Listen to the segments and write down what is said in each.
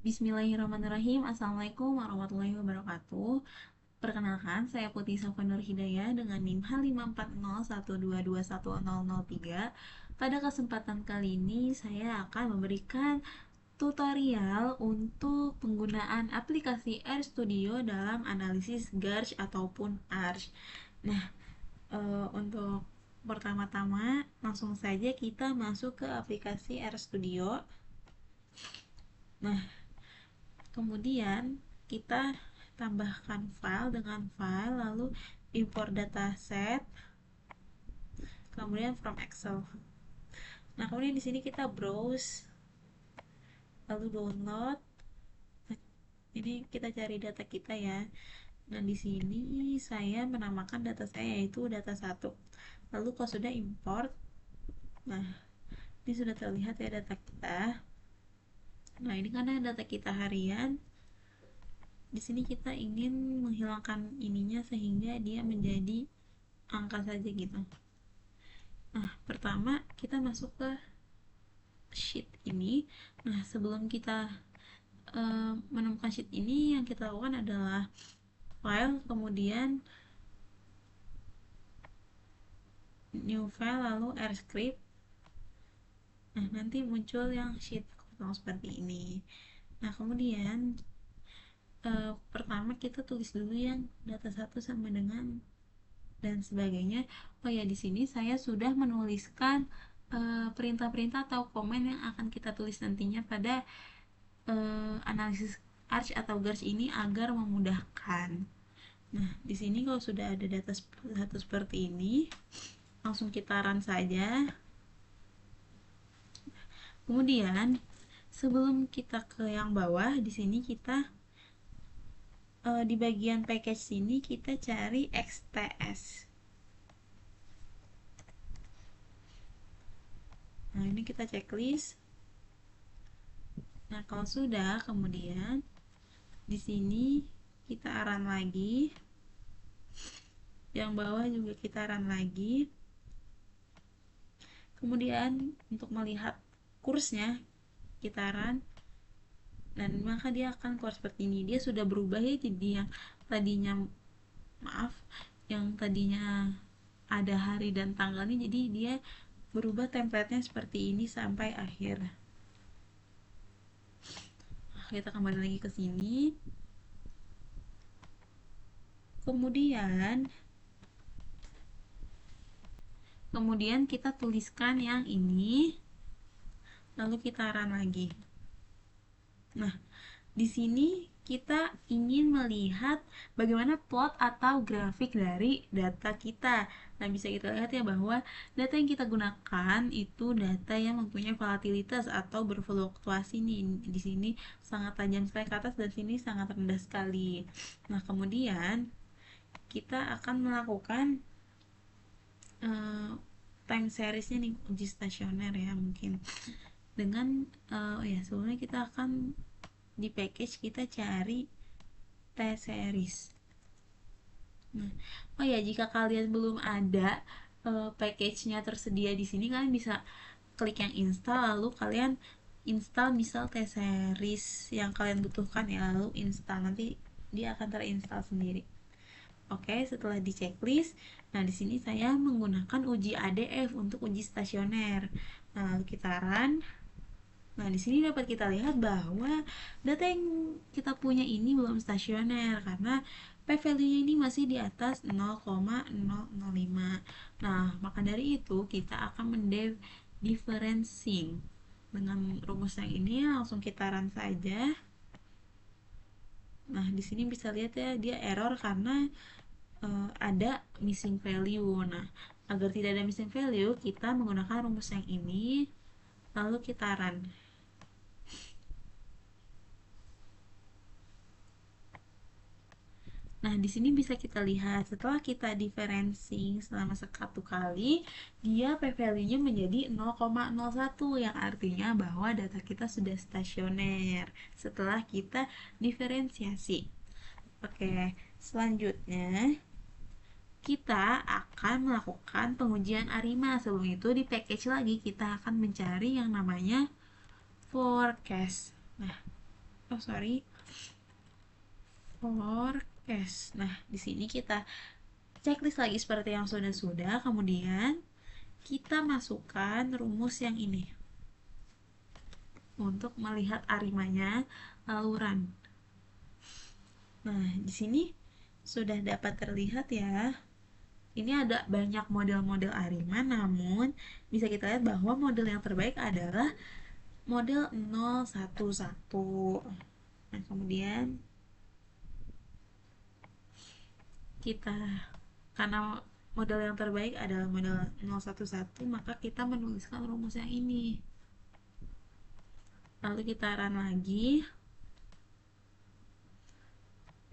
Bismillahirrahmanirrahim. Assalamualaikum warahmatullahi wabarakatuh. Perkenalkan, saya Putri Safa Nur Hidayah dengan NIM H54012210003. Pada kesempatan kali ini, saya akan memberikan tutorial untuk penggunaan aplikasi RStudio dalam analisis GARCH ataupun ARCH. Nah, untuk pertama-tama, langsung saja kita masuk ke aplikasi RStudio. Nah, kemudian kita tambahkan file dengan file, lalu import dataset, kemudian from Excel. Nah, kemudian di sini kita browse, lalu download. Ini kita cari data kita ya. Nah, di sini saya menamakan data saya yaitu data 1. Lalu kalau sudah import, nah ini sudah terlihat ya data kita. Nah, ini karena data kita harian. Di sini kita ingin menghilangkan ininya sehingga dia menjadi angka saja gitu. Nah, pertama kita masuk ke sheet ini. Nah, sebelum kita menemukan sheet ini, yang kita lakukan adalah file, kemudian new file, lalu rscript. Nah, nanti muncul yang sheet kosong seperti ini. Nah, kemudian pertama kita tulis dulu yang data 1 sama dengan dan sebagainya. Oh ya, di sini saya sudah menuliskan perintah-perintah atau komen yang akan kita tulis nantinya pada analisis ARCH atau GARCH ini agar memudahkan. Nah, di sini kalau sudah ada data satu seperti ini, langsung kita run saja. Kemudian, sebelum kita ke yang bawah, di sini kita di bagian package sini kita cari XTS. Nah, ini kita checklist. Nah, kalau sudah, kemudian di sini kita run lagi. Yang bawah juga kita run lagi. Kemudian untuk melihat kursnya kita run, dan maka dia akan keluar seperti ini. Dia sudah berubah ya, jadi yang tadinya yang tadinya ada hari dan tanggalnya, jadi dia berubah templatenya seperti ini sampai akhir. Nah, kita kembali lagi ke sini. Kemudian kita tuliskan yang ini, lalu kita run lagi. Nah, di sini kita ingin melihat bagaimana plot atau grafik dari data kita. Nah, bisa kita lihat ya bahwa data yang kita gunakan itu data yang mempunyai volatilitas atau berfluktuasi nih. Di sini sangat tajam sekali ke atas dan sini sangat rendah sekali. Nah, kemudian kita akan melakukan time seriesnya nih, uji stasioner ya mungkin. Dengan ya sebelumnya kita akan di package kita cari T-series. Nah, oh ya, jika kalian belum ada package-nya tersedia di sini, kalian bisa klik yang install, lalu kalian install misal T-series yang kalian butuhkan ya, lalu install, nanti dia akan terinstall sendiri. Oke, setelah di checklist, nah di sini saya menggunakan uji ADF untuk uji stasioner. Nah, lalu kita run. Nah, di sini dapat kita lihat bahwa data yang kita punya ini belum stasioner karena p-value-nya ini masih di atas 0,005. Nah, maka dari itu kita akan mendifferencing dengan rumus yang ini. Langsung kita run saja. Nah, di sini bisa lihat ya, dia error karena ada missing value. Nah, agar tidak ada missing value, kita menggunakan rumus yang ini, lalu kita run. Nah, di sini bisa kita lihat setelah kita differencing selama 1 kali, dia p-value-nya menjadi 0,01 yang artinya bahwa data kita sudah stasioner setelah kita diferensiasi. Oke, selanjutnya kita akan melakukan pengujian ARIMA. Sebelum itu di package lagi kita akan mencari yang namanya forecast. Nah, oh sorry, forecast. Nah, di sini kita checklist lagi seperti yang sudah-sudah, kemudian kita masukkan rumus yang ini untuk melihat arimanya laluran. Nah, di sini sudah dapat terlihat ya. Ini ada banyak model-model arima, namun bisa kita lihat bahwa model yang terbaik adalah model 011. Nah, kemudian kita, karena model yang terbaik adalah model 011, maka kita menuliskan rumus yang ini. Lalu kita run lagi.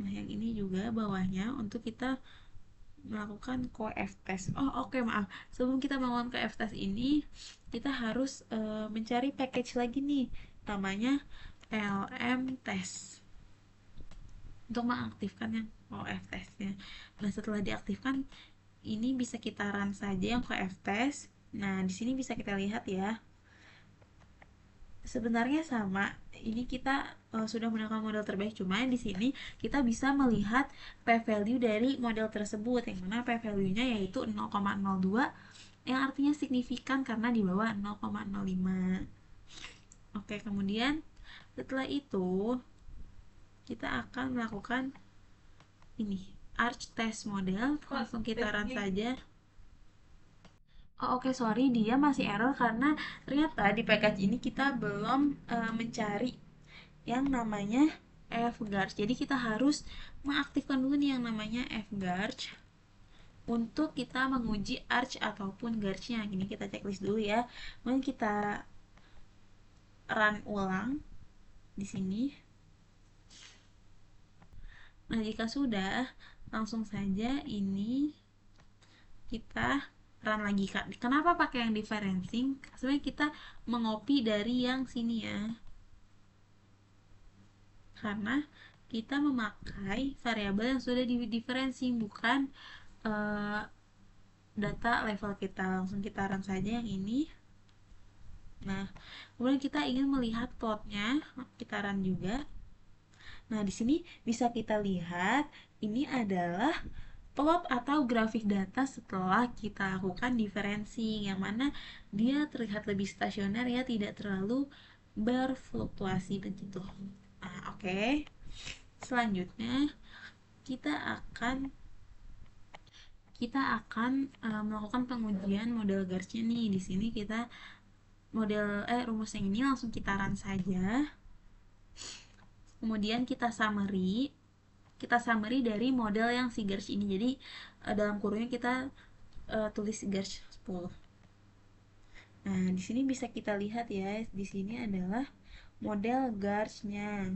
Nah, yang ini juga bawahnya untuk kita melakukan coef test. Oh, oke, maaf. Sebelum kita melakukan coef test ini, kita harus mencari package lagi nih, namanya lm test, untuk mengaktifkan yang coef testnya. Nah, setelah diaktifkan, ini bisa kita run saja yang coef test. Nah, di sini bisa kita lihat ya. Sebenarnya sama. Ini kita sudah menggunakan model terbaik, cuma di sini kita bisa melihat p-value dari model tersebut, yang mana p-value-nya yaitu 0,02, yang artinya signifikan karena di bawah 0,05. Oke, kemudian setelah itu kita akan melakukan ini, arch test model. Langsung kita run saja. Oh, oke, sorry, dia masih error karena ternyata di package ini kita belum mencari yang namanya fgarch. Jadi kita harus mengaktifkan dulu nih yang namanya fgarch untuk kita menguji arch ataupun garchnya. Ini kita checklist dulu ya. Kemudian kita run ulang di sini. Nah, jika sudah, langsung saja ini kita run lagi, Kak. Kenapa pakai yang differencing? Sebenarnya kita mengopi dari yang sini ya. Karena kita memakai variabel yang sudah di differencing, bukan data level kita. Langsung kita run saja yang ini. Nah, kemudian kita ingin melihat plotnya, kita run juga. Nah, di sini bisa kita lihat ini adalah plot atau grafik data setelah kita lakukan differencing, yang mana dia terlihat lebih stasioner ya, tidak terlalu berfluktuasi begitu. Nah, oke. Selanjutnya kita akan melakukan pengujian model GARS-nya nih. Di sini kita rumus yang ini langsung kita run saja. Kemudian kita summary dari model yang si GARS ini. Jadi dalam kurungnya kita tulis GARS 10. Nah, di sini bisa kita lihat ya, di sini adalah model GARS-nya.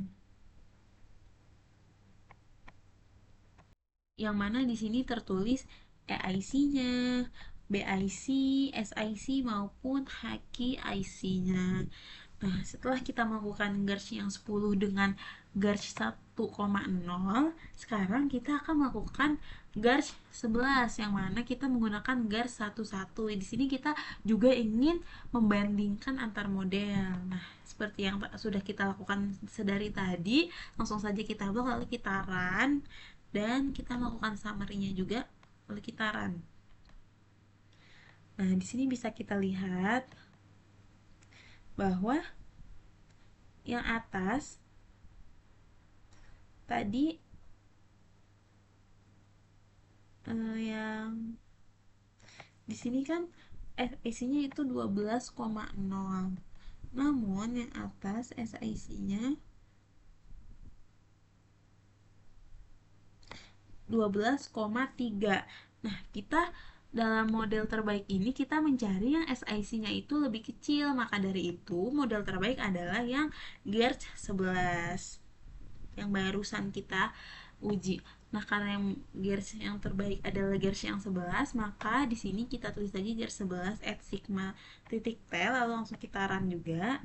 Yang mana di sini tertulis EIC-nya, BIC, SIC maupun HQIC-nya. Nah, setelah kita melakukan GARS yang 10 dengan GARS 1,0, sekarang kita akan melakukan GARS 11, yang mana kita menggunakan GARS 11. Di sini kita juga ingin membandingkan antar model. Nah, seperti yang sudah kita lakukan sedari tadi, langsung saja kita blok lalu kita run, dan kita melakukan summary-nya juga lalu kita run. Nah, di sini bisa kita lihat bahwa yang atas tadi yang di sini kan SIC-nya itu 12,0. Namun yang atas SIC-nya 12,3. Nah, kita dalam model terbaik ini kita mencari yang SIC-nya itu lebih kecil, maka dari itu model terbaik adalah yang GARS 11 yang barusan kita uji. Nah, karena yang GARS yang terbaik adalah GARS yang 11, maka di sini kita tulis lagi GARS 11 at sigma titik T, lalu langsung kita run juga.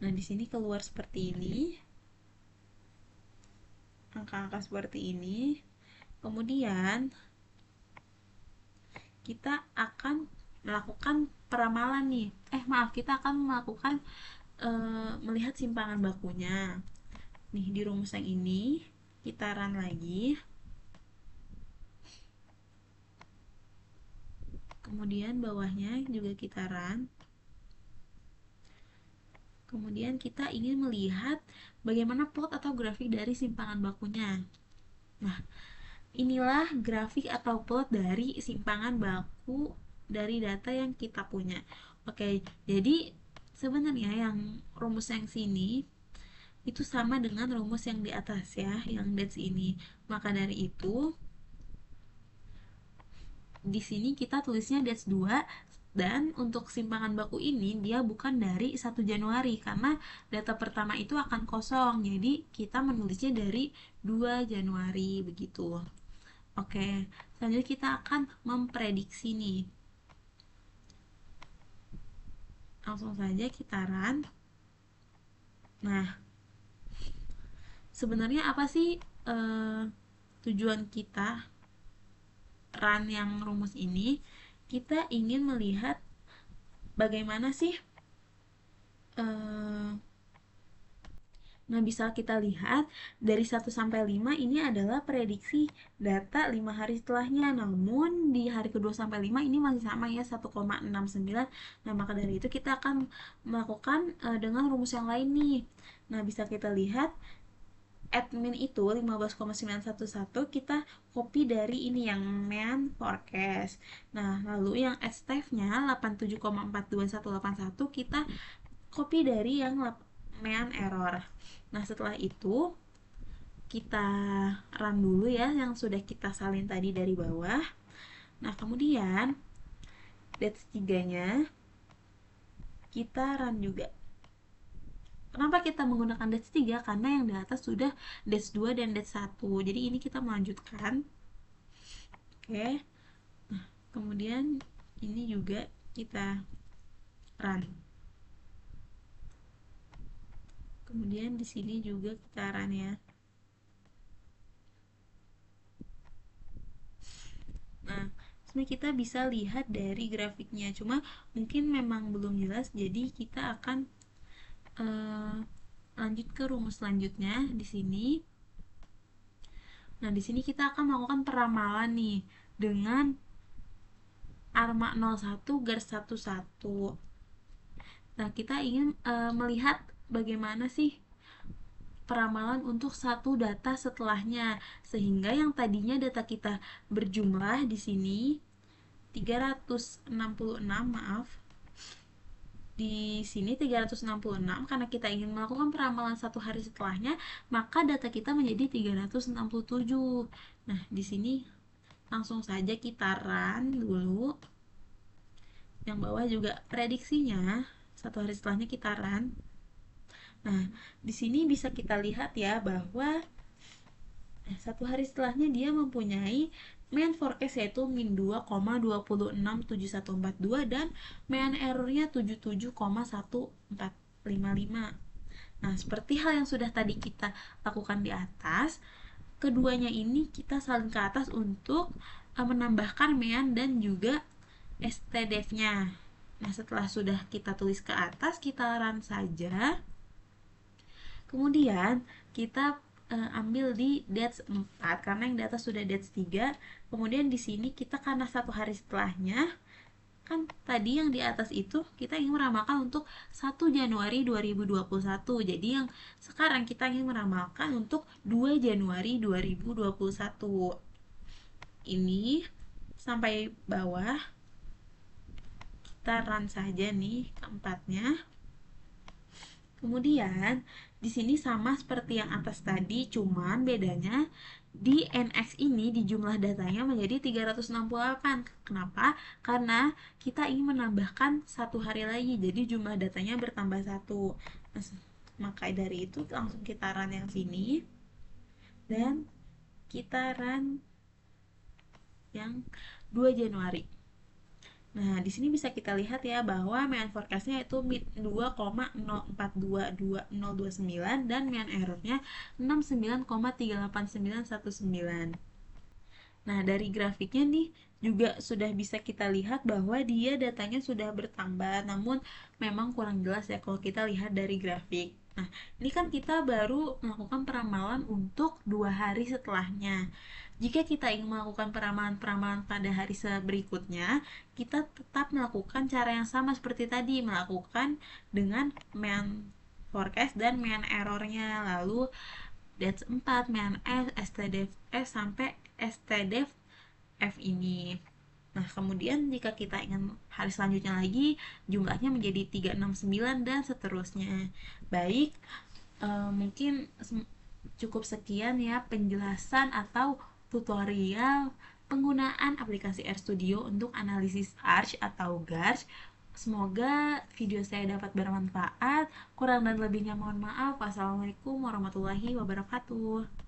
Nah, di sini keluar seperti ini. Angka-angka seperti ini. Kemudian kita akan melakukan peramalan nih. Maaf, kita akan melakukan melihat simpangan bakunya. Nih di rumus yang ini kita run lagi. Kemudian bawahnya juga kita run. Kemudian kita ingin melihat bagaimana plot atau grafik dari simpangan bakunya. Nah, inilah grafik atau plot dari simpangan baku dari data yang kita punya. Oke, jadi sebenarnya yang rumus yang sini itu sama dengan rumus yang di atas ya, yang that's ini. Maka dari itu di sini kita tulisnya dash 2, dan untuk simpangan baku ini dia bukan dari 1 Januari karena data pertama itu akan kosong. Jadi kita menulisnya dari 2 Januari begitu. Oke, selanjutnya kita akan memprediksi nih. Langsung saja kita run. Nah, sebenarnya apa sih tujuan kita run yang rumus ini? Kita ingin melihat bagaimana sih nah, bisa kita lihat dari 1 sampai 5 ini adalah prediksi data 5 hari setelahnya. Namun di hari kedua sampai 5 ini masih sama ya, 1,69. Nah, maka dari itu kita akan melakukan dengan rumus yang lain nih. Nah, bisa kita lihat admin itu 15,911 kita copy dari ini yang mean forecast. Nah, lalu yang adstave-nya 87,421181 kita copy dari yang mean error. Nah, setelah itu kita run dulu ya yang sudah kita salin tadi dari bawah. Nah, kemudian dash 3-nya kita run juga. Kenapa kita menggunakan dash 3? Karena yang di atas sudah dash 2 dan dash 1. Jadi ini kita melanjutkan. Oke. Nah, kemudian ini juga kita run. Kemudian di sini juga kita run ya. Nah, sebenarnya kita bisa lihat dari grafiknya, cuma mungkin memang belum jelas, jadi kita akan lanjut ke rumus selanjutnya di sini. Nah, di sini kita akan melakukan peramalan nih dengan ARMA 01 garis 11. Nah, kita ingin melihat bagaimana sih peramalan untuk satu data setelahnya, sehingga yang tadinya data kita berjumlah di sini 366, maaf, di sini 366 karena kita ingin melakukan peramalan satu hari setelahnya, maka data kita menjadi 367. Nah, di sini langsung saja kita run dulu. Yang bawah juga prediksinya satu hari setelahnya kita run. Nah, di sini bisa kita lihat ya bahwa satu hari setelahnya dia mempunyai mean forecast yaitu min 2,267142 dan mean errornya 77,1455. Nah, seperti hal yang sudah tadi kita lakukan di atas, keduanya ini kita salin ke atas untuk menambahkan mean dan juga stdf-nya. Nah, setelah sudah kita tulis ke atas, kita run saja. Kemudian kita ambil di dates 4 karena yang di atas sudah dates 3. Kemudian di sini kita karena satu hari setelahnya, kan tadi yang di atas itu kita ingin meramalkan untuk 1 Januari 2021. Jadi yang sekarang kita ingin meramalkan untuk 2 Januari 2021. Ini sampai bawah. Kita run saja nih keempatnya. Kemudian di sini sama seperti yang atas tadi, cuman bedanya di NX ini di jumlah datanya menjadi 368. Kenapa? Karena kita ingin menambahkan satu hari lagi, jadi jumlah datanya bertambah satu. Maka dari itu langsung kita run yang sini dan kita run yang 2 Januari. Nah, di sini bisa kita lihat ya bahwa mean forecast-nya itu 2,04222029 dan mean error-nya 69,38919. Nah, dari grafiknya nih juga sudah bisa kita lihat bahwa dia datanya sudah bertambah, namun memang kurang jelas ya kalau kita lihat dari grafik. Nah, ini kan kita baru melakukan peramalan untuk 2 hari setelahnya. Jika kita ingin melakukan peramalan-peramalan pada hari berikutnya, kita tetap melakukan cara yang sama seperti tadi, melakukan dengan mean forecast dan mean errornya. Lalu that's 4 mean S, STDF S sampai STDF F ini. Nah, kemudian jika kita ingin hari selanjutnya lagi, jumlahnya menjadi 369 dan seterusnya. Baik, mungkin cukup sekian ya penjelasan atau tutorial penggunaan aplikasi RStudio untuk analisis ARCH atau GARCH. Semoga video saya dapat bermanfaat. Kurang dan lebihnya mohon maaf. Wassalamualaikum warahmatullahi wabarakatuh.